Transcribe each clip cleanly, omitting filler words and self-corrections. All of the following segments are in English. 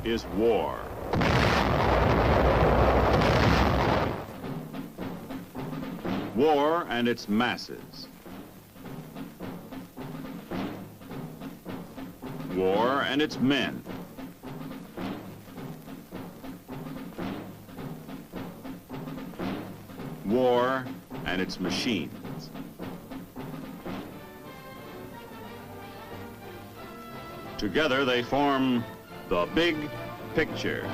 is war. War and its masses. War and its men. War and its machines. Together they form the big picture.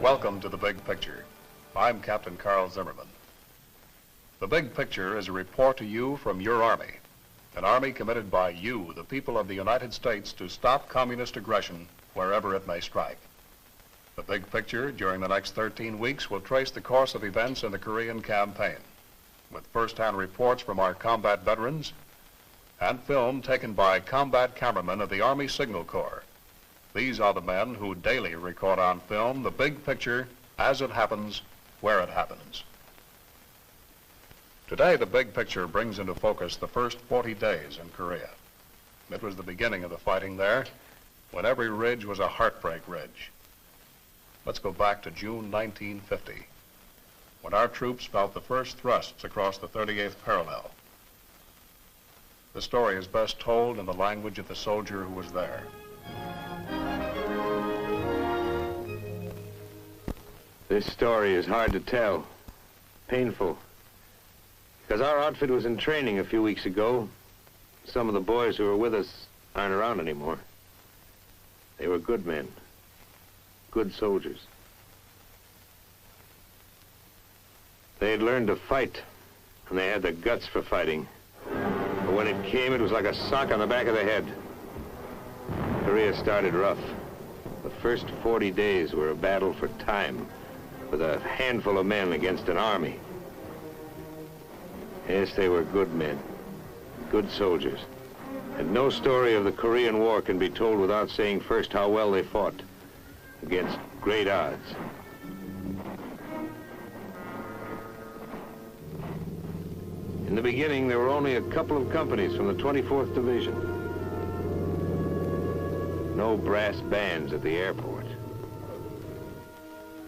Welcome to The Big Picture. I'm Captain Carl Zimmerman. The Big Picture is a report to you from your Army, an Army committed by you, the people of the United States, to stop communist aggression wherever it may strike. The Big Picture, during the next 13 weeks, will trace the course of events in the Korean campaign, with first-hand reports from our combat veterans and film taken by combat cameramen of the Army Signal Corps. These are the men who daily record on film the big picture as it happens, where it happens. Today, the big picture brings into focus the first 40 days in Korea. It was the beginning of the fighting there, when every ridge was a heartbreak ridge. Let's go back to June 1950, when our troops felt the first thrusts across the 38th parallel. The story is best told in the language of the soldier who was there. This story is hard to tell, painful, because our outfit was in training a few weeks ago. Some of the boys who were with us aren't around anymore. They were good men, good soldiers. They had learned to fight, and they had the guts for fighting. But when it came, it was like a sock on the back of the head. Korea started rough. The first 40 days were a battle for time, with a handful of men against an army. Yes, they were good men, good soldiers. And no story of the Korean War can be told without saying first how well they fought against great odds. In the beginning, there were only a couple of companies from the 24th Division. No brass bands at the airport.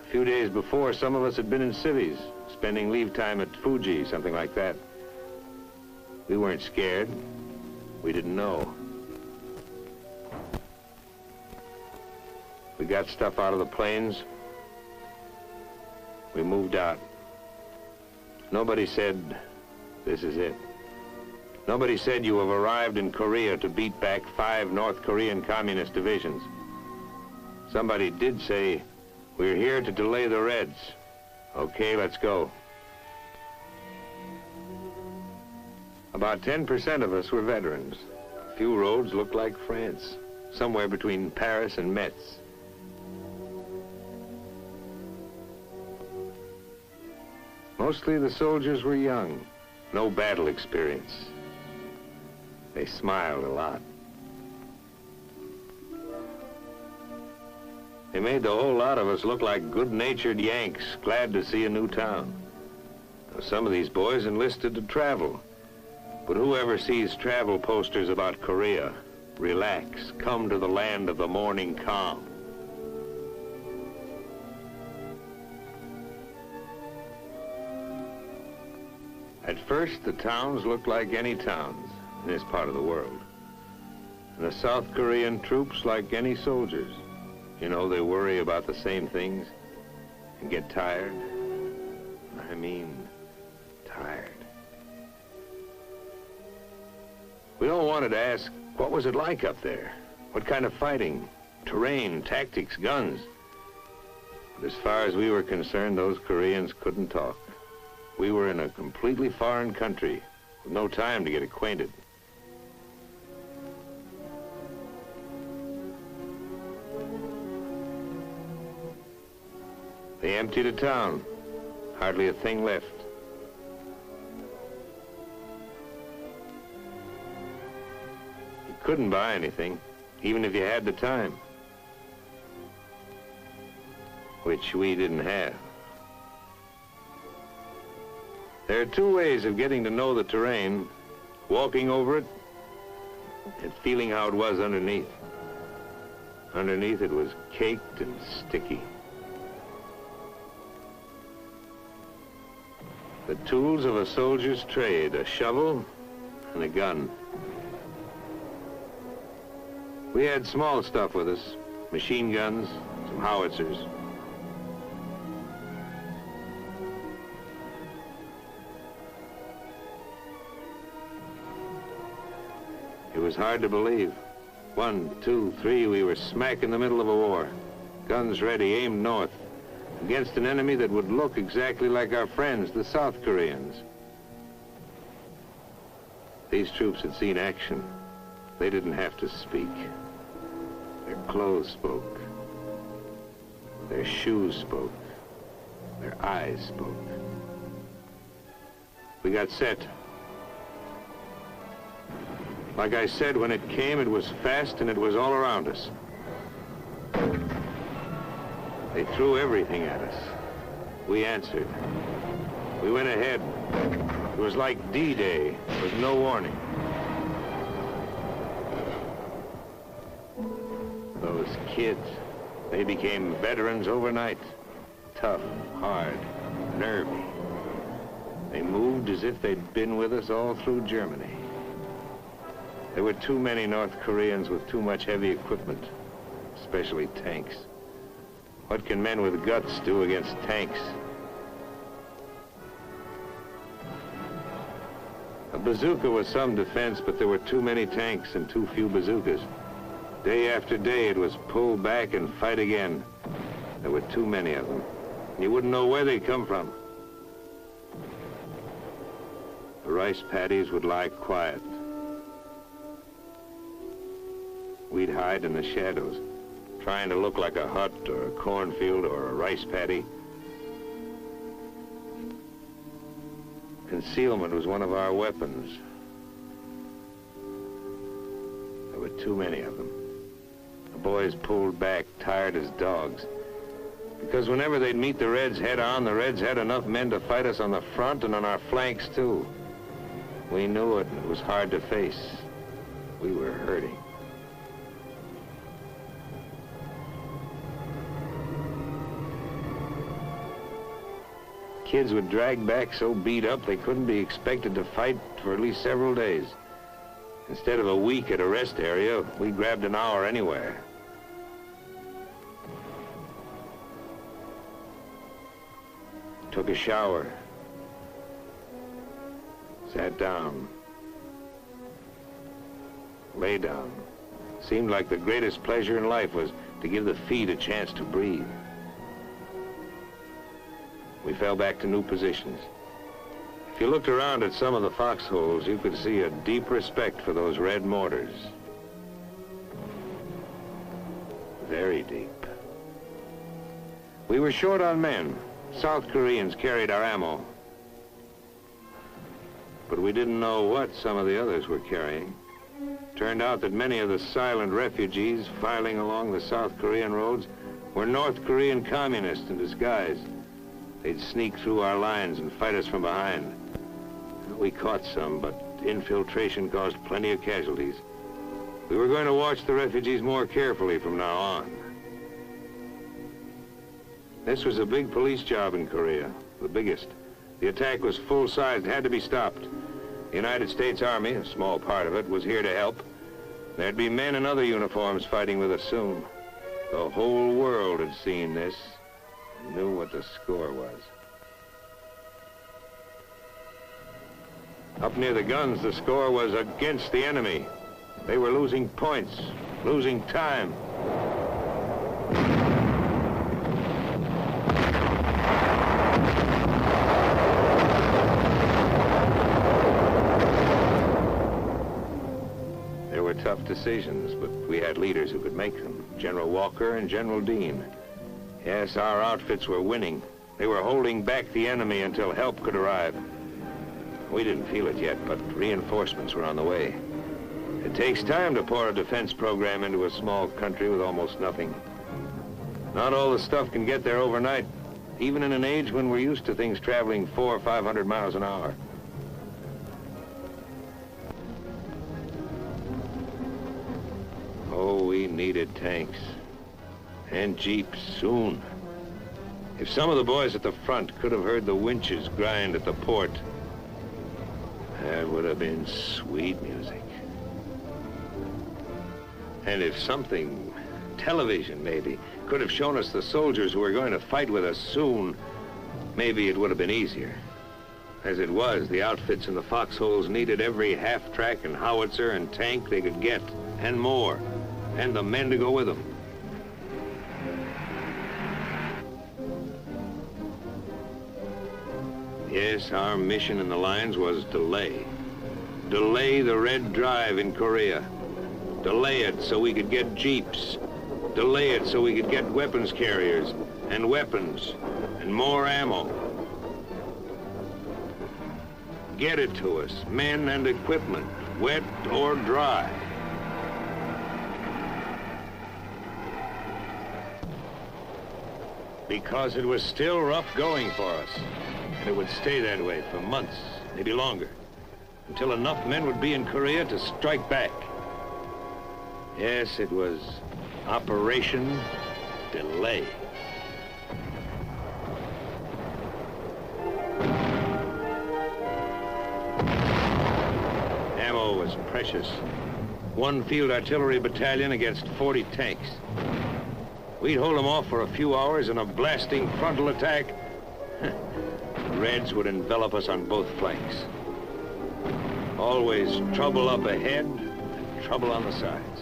A few days before, some of us had been in cities, spending leave time at Fuji, something like that. We weren't scared. We didn't know. We got stuff out of the planes. We moved out. Nobody said, this is it. Nobody said you have arrived in Korea to beat back 5 North Korean communist divisions. Somebody did say, we're here to delay the Reds. Okay, let's go. About 10% of us were veterans. A few roads looked like France, somewhere between Paris and Metz. Mostly the soldiers were young, no battle experience. They smiled a lot. They made the whole lot of us look like good-natured Yanks, glad to see a new town. Now, some of these boys enlisted to travel, but whoever sees travel posters about Korea, relax, come to the land of the morning calm. At first, the towns looked like any towns in this part of the world. And the South Korean troops like any soldiers. You know, they worry about the same things and get tired. I mean, tired. We all wanted to ask, what was it like up there? What kind of fighting, terrain, tactics, guns? But as far as we were concerned, those Koreans couldn't talk. We were in a completely foreign country with no time to get acquainted. They emptied a town, hardly a thing left. You couldn't buy anything, even if you had the time, which we didn't have. There are two ways of getting to know the terrain: walking over it and feeling how it was underneath. Underneath it was caked and sticky. The tools of a soldier's trade: a shovel and a gun. We had small stuff with us: machine guns, some howitzers. It was hard to believe. 1, 2, 3, we were smack in the middle of a war. Guns ready, aimed north, against an enemy that would look exactly like our friends, the South Koreans. These troops had seen action. They didn't have to speak. Their clothes spoke. Their shoes spoke. Their eyes spoke. We got set. Like I said, when it came, it was fast and it was all around us. They threw everything at us. We answered. We went ahead. It was like D-Day, with no warning. Those kids, they became veterans overnight. Tough, hard, nervy. They moved as if they'd been with us all through Germany. There were too many North Koreans with too much heavy equipment, especially tanks. What can men with guts do against tanks? A bazooka was some defense, but there were too many tanks and too few bazookas. Day after day, it was pull back and fight again. There were too many of them. You wouldn't know where they'd come from. The rice paddies would lie quiet. We'd hide in the shadows, trying to look like a hut or a cornfield or a rice paddy. Concealment was one of our weapons. There were too many of them. The boys pulled back, tired as dogs. Because whenever they'd meet the Reds head-on, the Reds had enough men to fight us on the front and on our flanks, too. We knew it, and it was hard to face. We were hurting. Kids would drag back so beat up they couldn't be expected to fight for at least several days. Instead of a week at a rest area, we grabbed an hour anywhere. Took a shower. Sat down. Lay down. Seemed like the greatest pleasure in life was to give the feet a chance to breathe. We fell back to new positions. If you looked around at some of the foxholes, you could see a deep respect for those red mortars. Very deep. We were short on men. South Koreans carried our ammo. But we didn't know what some of the others were carrying. Turned out that many of the silent refugees filing along the South Korean roads were North Korean communists in disguise. They'd sneak through our lines and fight us from behind. We caught some, but infiltration caused plenty of casualties. We were going to watch the refugees more carefully from now on. This was a big police job in Korea, the biggest. The attack was full-sized, had to be stopped. The United States Army, a small part of it, was here to help. There'd be men in other uniforms fighting with us soon. The whole world had seen this and knew what the score was. Up near the guns, the score was against the enemy. They were losing points, losing time. There were tough decisions, but we had leaders who could make them. General Walker and General Dean. Yes, our outfits were winning. They were holding back the enemy until help could arrive. We didn't feel it yet, but reinforcements were on the way. It takes time to pour a defense program into a small country with almost nothing. Not all the stuff can get there overnight. even in an age when we're used to things traveling 400 or 500 miles an hour. Oh, we needed tanks and jeeps soon. If some of the boys at the front could have heard the winches grind at the port, that would have been sweet music. And if something, television maybe, could have shown us the soldiers who were going to fight with us soon, maybe it would have been easier. As it was, the outfits in the foxholes needed every half-track and howitzer and tank they could get, and more, and the men to go with them. Yes, our mission in the lines was delay. Delay the Red Drive in Korea. Delay it so we could get jeeps. Delay it so we could get weapons carriers and weapons and more ammo. Get it to us, men and equipment, wet or dry. Because it was still rough going for us. And it would stay that way for months, maybe longer, until enough men would be in Korea to strike back. Yes, it was Operation Delay. Ammo was precious. One field artillery battalion against 40 tanks. We'd hold them off for a few hours in a blasting frontal attack. The Reds would envelop us on both flanks. Always trouble up ahead and trouble on the sides.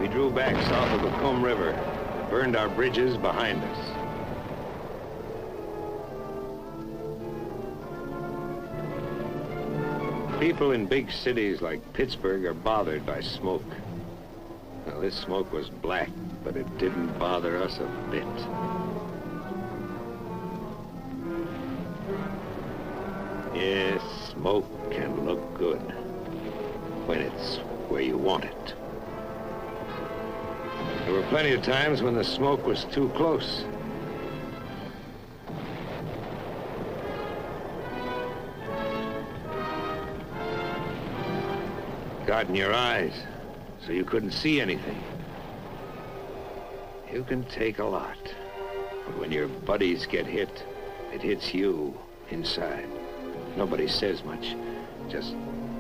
We drew back south of the Kum River and burned our bridges behind us. People in big cities like Pittsburgh are bothered by smoke. Well, this smoke was black, but it didn't bother us a bit. Yes, smoke can look good when it's where you want it. There were plenty of times when the smoke was too close. Got in your eyes, so you couldn't see anything. You can take a lot, but when your buddies get hit, it hits you inside. Nobody says much, just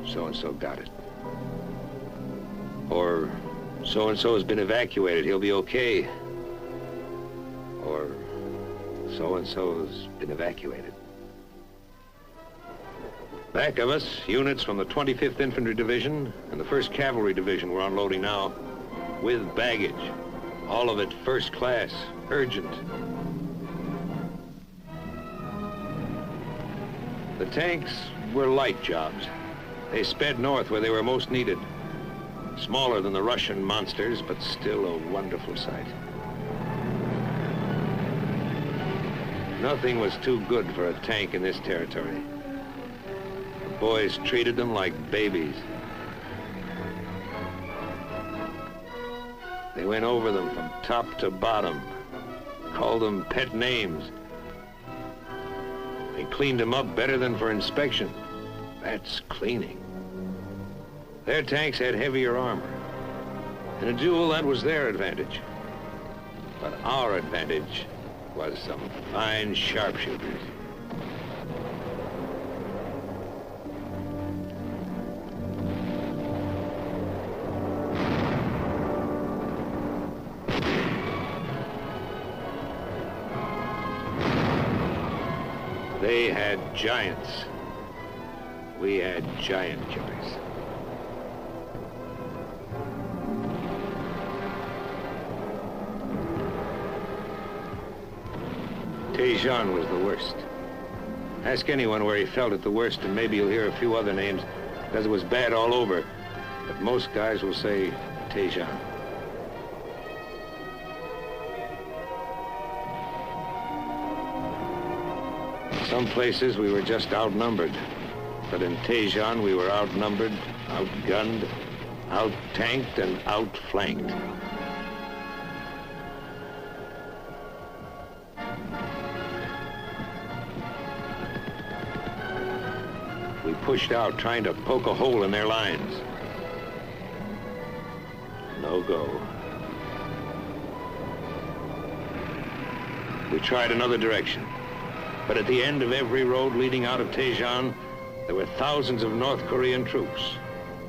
so-and-so got it. Or so-and-so has been evacuated, he'll be okay. Or so-and-so's been evacuated. Back of us, units from the 25th Infantry Division and the 1st Cavalry Division were unloading now, with baggage. All of it first class, urgent. The tanks were light jobs. They sped north where they were most needed. Smaller than the Russian monsters, but still a wonderful sight. Nothing was too good for a tank in this territory. Boys treated them like babies. They went over them from top to bottom, called them pet names. They cleaned them up better than for inspection. That's cleaning. Their tanks had heavier armor. In a duel, that was their advantage. But our advantage was some fine sharpshooters. They had giants. We had giant killers. Tejan was the worst. Ask anyone where he felt it the worst, and maybe you'll hear a few other names, because it was bad all over. But most guys will say Tejan. Some places we were just outnumbered. But in Tajon, we were outnumbered, outgunned, out-tanked, and outflanked. We pushed out, trying to poke a hole in their lines. No go. We tried another direction. But at the end of every road leading out of Tajon, there were thousands of North Korean troops,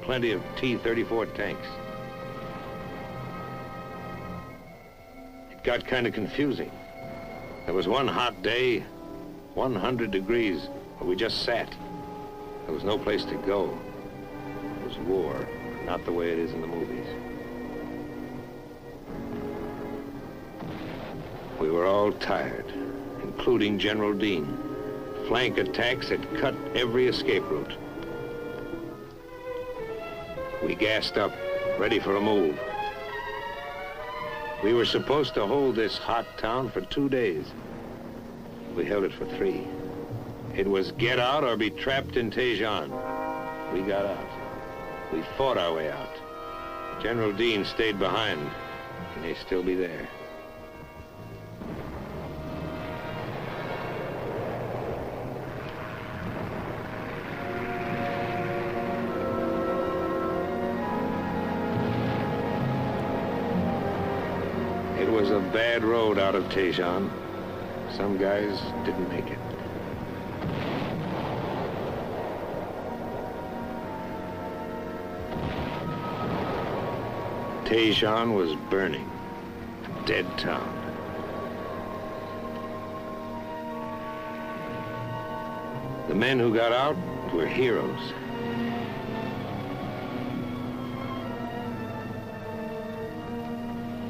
plenty of T-34 tanks. It got kind of confusing. There was one hot day, 100 degrees, where we just sat. There was no place to go. It was war, not the way it is in the movies. We were all tired, including General Dean. Flank attacks had cut every escape route. We gassed up, ready for a move. We were supposed to hold this hot town for 2 days. We held it for 3. It was get out or be trapped in Tajon. We got out. We fought our way out. General Dean stayed behind. He may still be there. It was a bad road out of Tajon. Some guys didn't make it. Tajon was burning, a dead town. The men who got out were heroes.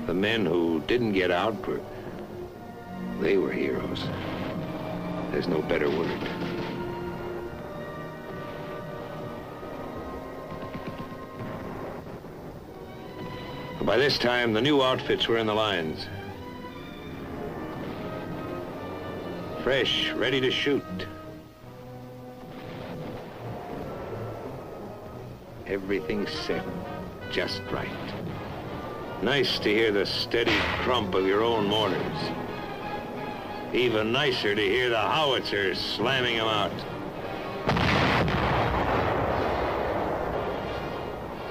The men who didn't get out they were heroes. There's no better word. By this time, the new outfits were in the lines. Fresh, ready to shoot. Everything set just right. Nice to hear the steady crump of your own mortars. Even nicer to hear the howitzers slamming them out.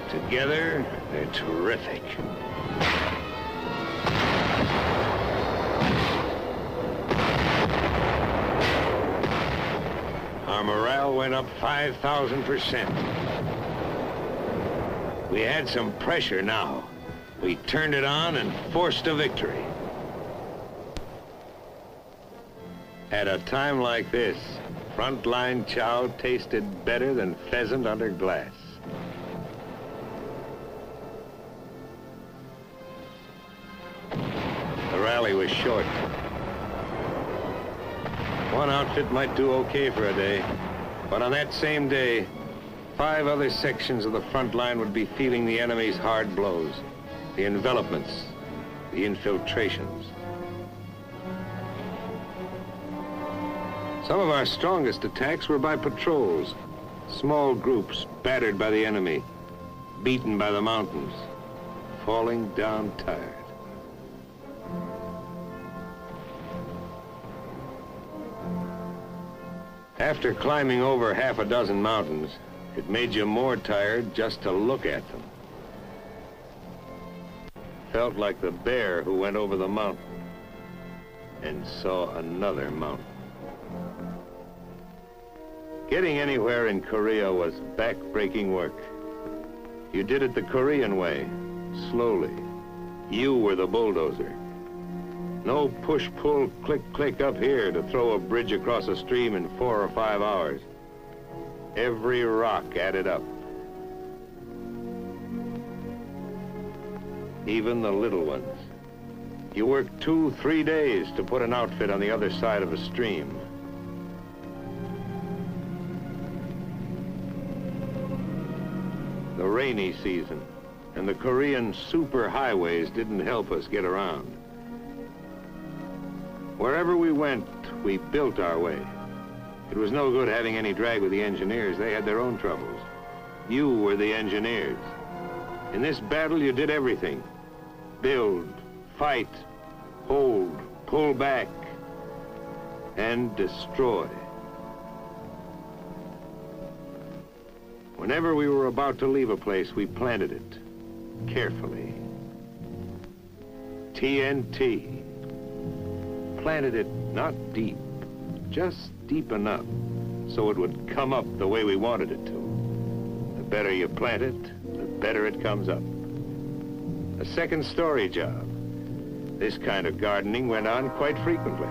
Together, they're terrific. Our morale went up 5,000%. We had some pressure now. We turned it on and forced a victory. At a time like this, frontline chow tasted better than pheasant under glass. The rally was short. One outfit might do okay for a day, but on that same day, 5 other sections of the front line would be feeling the enemy's hard blows, the envelopments, the infiltrations. Some of our strongest attacks were by patrols, small groups battered by the enemy, beaten by the mountains, falling down tired. After climbing over half a dozen mountains, it made you more tired just to look at them. Felt like the bear who went over the mountain and saw another mountain. Getting anywhere in Korea was back-breaking work. You did it the Korean way, slowly. You were the bulldozer. No push-pull, click-click up here to throw a bridge across a stream in 4 or 5 hours. Every rock added up. Even the little ones. You worked 2-3 days to put an outfit on the other side of a stream. The rainy season and the Korean superhighways didn't help us get around. Wherever we went, we built our way. It was no good having any drag with the engineers. They had their own troubles. You were the engineers. In this battle, you did everything. Build, fight, hold, pull back, and destroy. Whenever we were about to leave a place, we planted it carefully. TNT. Planted it not deep, just deep enough so it would come up the way we wanted it to. The better you plant it, the better it comes up. A second story job. This kind of gardening went on quite frequently.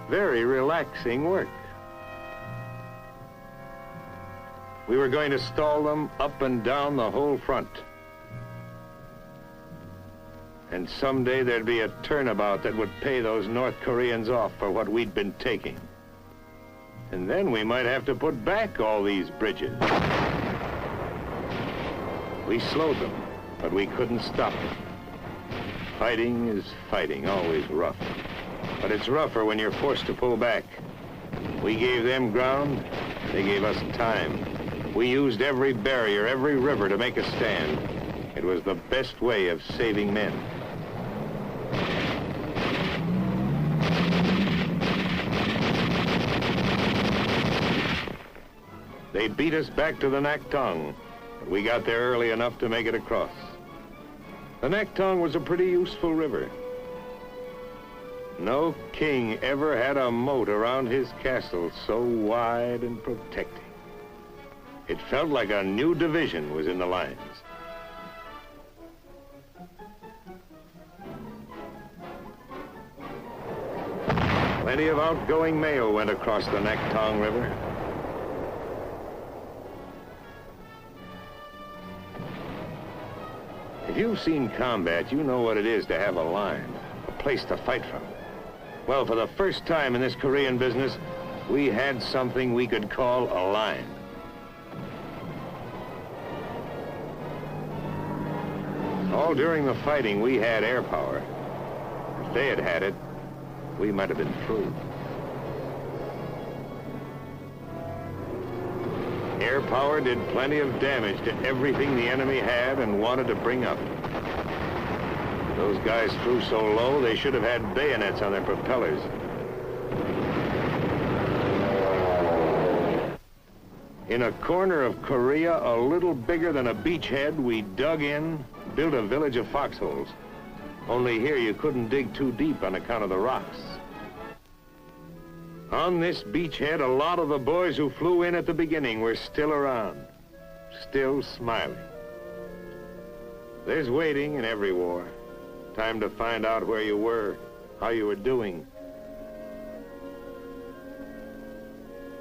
Very relaxing work. We were going to stall them up and down the whole front. And someday there'd be a turnabout that would pay those North Koreans off for what we'd been taking. And then we might have to put back all these bridges. We slowed them, but we couldn't stop them. Fighting is fighting, always rough. But it's rougher when you're forced to pull back. We gave them ground, they gave us time. We used every barrier, every river to make a stand. It was the best way of saving men. They beat us back to the Naktong, but we got there early enough to make it across. The Naktong was a pretty useful river. No king ever had a moat around his castle so wide and protecting. It felt like a new division was in the lines. Plenty of outgoing mail went across the Naktong River. If you've seen combat, you know what it is to have a line, a place to fight from. Well, for the first time in this Korean business, we had something we could call a line. All during the fighting, we had air power. If they had had it, we might have been through. Air power did plenty of damage to everything the enemy had and wanted to bring up. Those guys flew so low, they should have had bayonets on their propellers. In a corner of Korea, a little bigger than a beachhead, we dug in, built a village of foxholes. Only here you couldn't dig too deep on account of the rocks. On this beachhead, a lot of the boys who flew in at the beginning were still around, still smiling. There's waiting in every war. Time to find out where you were, how you were doing.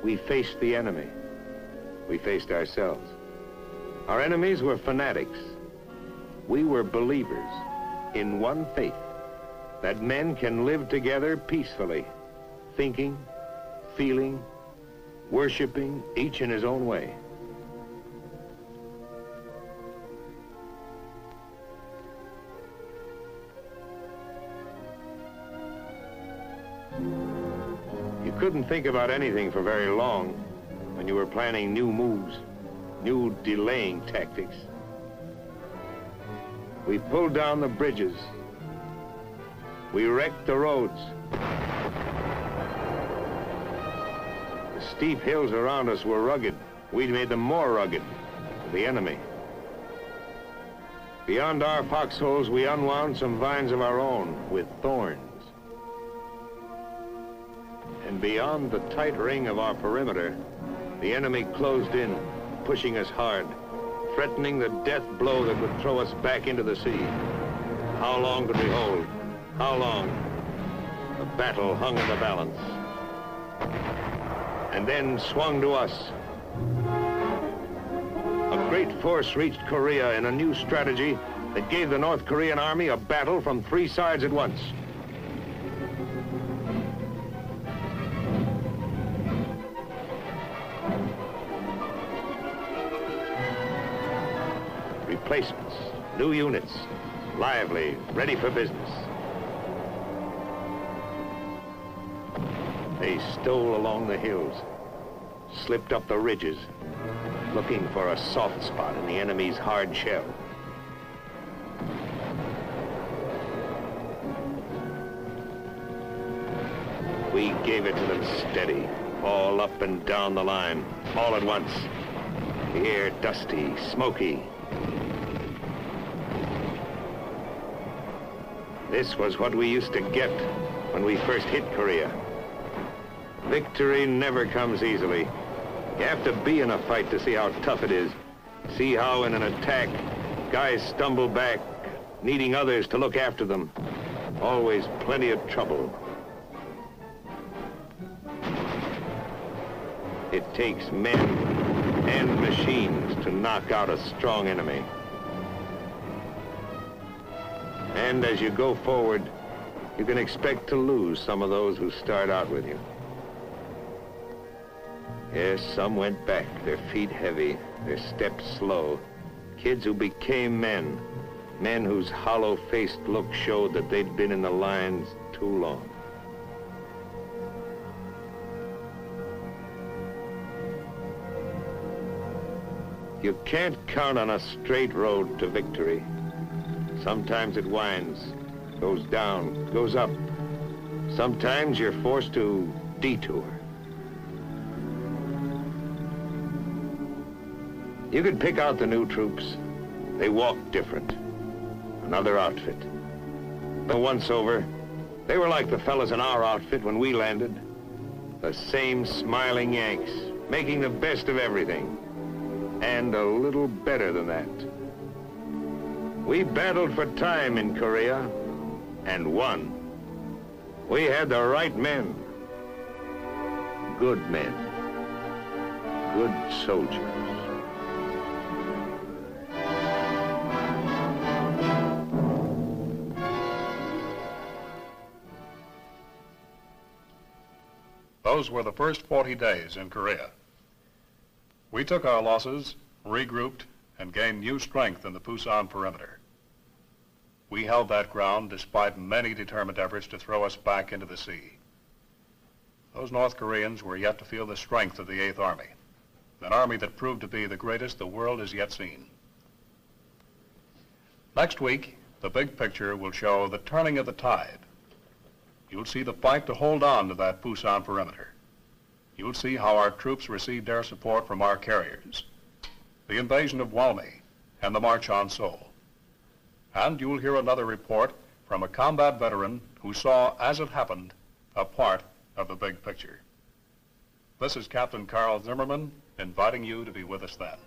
We faced the enemy. We faced ourselves. Our enemies were fanatics. We were believers in one faith, that men can live together peacefully, thinking, feeling, worshiping, each in his own way. You couldn't think about anything for very long when you were planning new moves, new delaying tactics. We pulled down the bridges. We wrecked the roads. The steep hills around us were rugged. We made them more rugged for the enemy. Beyond our foxholes, we unwound some vines of our own with thorns. And beyond the tight ring of our perimeter, the enemy closed in, pushing us hard, threatening the death blow that would throw us back into the sea. How long could we hold? How long? The battle hung in the balance. And then swung to us. A great force reached Korea in a new strategy that gave the North Korean army a battle from 3 sides at once. Replacements, new units, lively, ready for business. They stole along the hills, slipped up the ridges, looking for a soft spot in the enemy's hard shell. We gave it to them steady, all up and down the line, all at once. The air dusty, smoky. This was what we used to get when we first hit Korea. Victory never comes easily. You have to be in a fight to see how tough it is. See how in an attack, guys stumble back, needing others to look after them. Always plenty of trouble. It takes men and machines to knock out a strong enemy. And as you go forward, you can expect to lose some of those who start out with you. Yes, some went back, their feet heavy, their steps slow. Kids who became men, men whose hollow-faced look showed that they'd been in the lines too long. You can't count on a straight road to victory. Sometimes it winds, goes down, goes up. Sometimes you're forced to detour. You could pick out the new troops. They walk different. Another outfit. But once over, they were like the fellas in our outfit when we landed. The same smiling Yanks, making the best of everything. And a little better than that. We battled for time in Korea, and won. We had the right men. Good men. Good soldiers. Those were the first 40 days in Korea. We took our losses, regrouped, and gained new strength in the Pusan perimeter. We held that ground despite many determined efforts to throw us back into the sea. Those North Koreans were yet to feel the strength of the 8th Army, an army that proved to be the greatest the world has yet seen. Next week, the big picture will show the turning of the tide. You'll see the fight to hold on to that Pusan perimeter. You'll see how our troops received air support from our carriers, the invasion of Walmy, and the march on Seoul. And you'll hear another report from a combat veteran who saw, as it happened, a part of the big picture. This is Captain Carl Zimmerman, inviting you to be with us then.